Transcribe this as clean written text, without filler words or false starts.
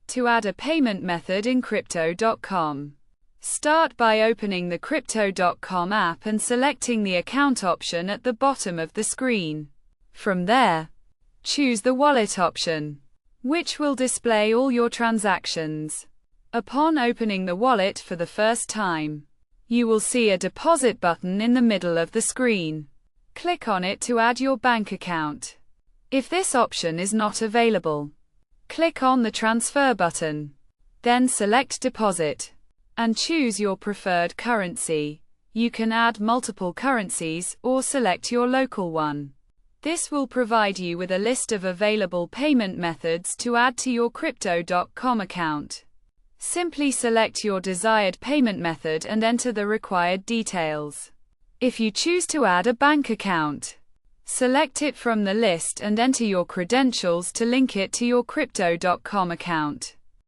To add a payment method in Crypto.com. Start by opening the Crypto.com app and selecting the account option at the bottom of the screen. From there, choose the wallet option, which will display all your transactions. Upon opening the wallet for the first time, you will see a deposit button in the middle of the screen. Click on it to add your bank account. If this option is not available, click on the transfer button. Then select deposit and choose your preferred currency. You can add multiple currencies or select your local one. This will provide you with a list of available payment methods to add to your Crypto.com account. Simply select your desired payment method and enter the required details. If you choose to add a bank account, select it from the list and enter your credentials to link it to your Crypto.com account.